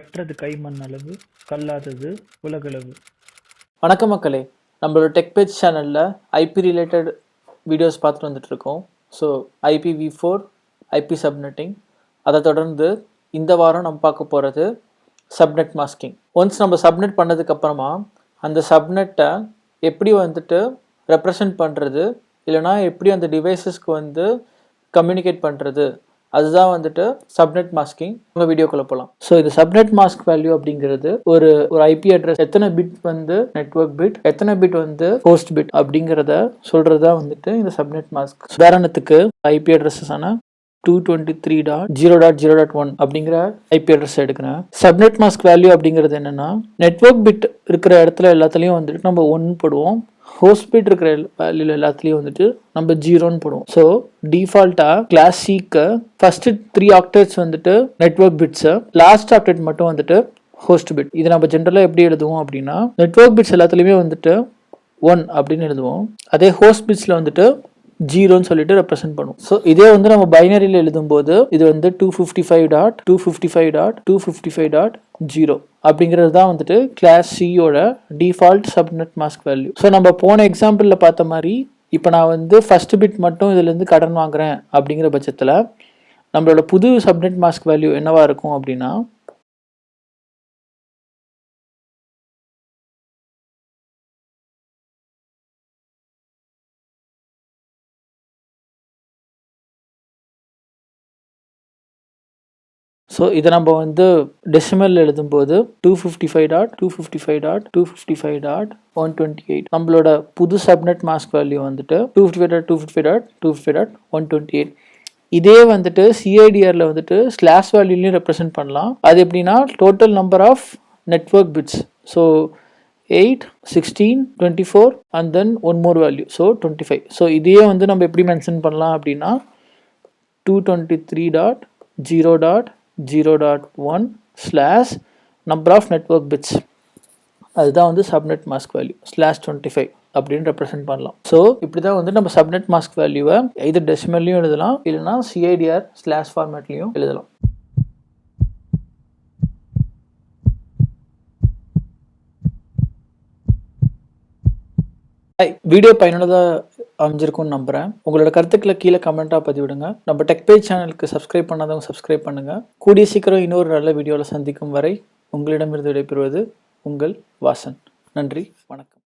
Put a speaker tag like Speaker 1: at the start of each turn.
Speaker 1: கற்றது கைமண் அளவு, கல்லாதது உலகளவு.
Speaker 2: வணக்கம் மக்களே, நம்மளோட டெக் பேஜ் சேனலில் ஐபி ரிலேட்டட் வீடியோஸ் பார்த்துட்டு வந்துட்டுருக்கோம். ஸோ IPv4 ஐபி சப்நெட்டிங், அதை தொடர்ந்து இந்த வாரம் நம்ம பார்க்க போகிறது சப்நெட் மாஸ்கிங். ஒன்ஸ் நம்ம சப்நெட் பண்ணதுக்கப்புறமா அந்த சப்நெட்டை எப்படி ரெப்ரசன்ட் பண்ணுறது, இல்லைனா எப்படி அந்த டிவைசஸ்க்கு கம்யூனிகேட் பண்ணுறது, அதுதான் சப்நெட் மாஸ்கிங். உங்க வீடியோக்குள்ள போகலாம். ஸோ இது சப்நெட் மாஸ்க் வேல்யூ அப்படிங்கிறது ஒரு ஐபி அட்ரஸ் எத்தனை பிட் நெட்வொர்க் பிட், எத்தனை பிட் ஹோஸ்ட் பிட் அப்படிங்கிறத சொல்றதா இந்த சப்நெட் மாஸ்க். உதாரணத்துக்கு ஐபி அட்ரஸஸ் ஆன 223.0.0.1 அப்படிங்கிற ஐபி அட்ரஸ் எடுக்கிறேன். சப்நெட் மாஸ்க் வேல்யூ அப்படிங்கிறது என்னன்னா, நெட்வொர்க் பிட் இருக்கிற இடத்துல எல்லாத்துலயும் நம்ம 1 போடுவோம், ஹோஸ்ட் பிட் இருக்கிற வேல்யூல எல்லாத்துலயும் நம்ம 0ன்னு போடுவோம். ஸோ டிஃபால்ட்டா கிளாஸ் சிக்கு first 3 octets network bits, last octet மட்டும் ஹோஸ்ட் பிட். இது நம்ம ஜென்ரலா எப்படி எழுதுவோம் அப்படின்னா, நெட்வொர்க் பிட்ஸ் எல்லாத்துலயுமே 1 அப்படின்னு எழுதுவோம். அதே ஹோஸ்ட் பிட்ஸ்ல 0ன்னு சொல்லிட்டு ரெப்ரசென்ட் பண்ணுவோம். ஸோ இதே நம்ம பைனரியில் எழுதும்போது இது 255.255.255.0 அப்படிங்கிறது தான் கிளாஸ் சியோட default subnet mask value. So நம்ம போன எக்ஸாம்பிளில் பார்த்த மாதிரி இப்போ நான் ஃபர்ஸ்ட் பிட் மட்டும் இதுலேருந்து கடன் வாங்குறேன் அப்படிங்கிற பட்சத்தில் நம்மளோட புது சப்நெட் மாஸ்க் வேல்யூ என்னவா இருக்கும் அப்படின்னா, ஸோ இதை நம்ம டெசிமல் எழுதும்போது 255.255.255.128. நம்மளோட புது சப்நெட் மாஸ்க் வேல்யூ 255.255.255.128. இதே சிஐடிஆர்ல ஸ்லாஷ் வேல்யூலையும் ரெப்ரசென்ட் பண்ணலாம். அது எப்படின்னா, total number of network bits. So 8, 16, 24 and then one more value, so 25. So இதையே நம்ம எப்படி மென்ஷன் பண்ணலாம் அப்படின்னா, 223.0.0.1 slash number of network bits, அதுதான் சப்நெட் மாஸ்க் வேல்யூ /25 அப்படின்னு ரெப்ரசென்ட் பண்ணலாம். ஸோ இப்படி தான் நம்ம சப்நெட் மாஸ்க் வேல்யூவை இது டெசிமல்லையும் எழுதலாம், இல்லைனா சிஐடிஆர் ஸ்லாஷ் ஃபார்மேட்லையும் எழுதலாம். வீடியோ பயனுள்ளதாக அமைஞ்சிருக்கும்னு நம்புகிறேன். உங்களோட கருத்துக்களை கீழே கமெண்ட்டாக பதிவிடுங்க. நம்ம டெக் பேஜ் சேனலுக்கு சப்ஸ்கிரைப் பண்ணாதவங்க சப்ஸ்கிரைப் பண்ணுங்கள். கூடிய சீக்கிரம் இன்னொரு நல்ல வீடியோவில் சந்திக்கும் வரை உங்களிடமிருந்து விடைபெறுவது உங்கள் வாசன். நன்றி, வணக்கம்.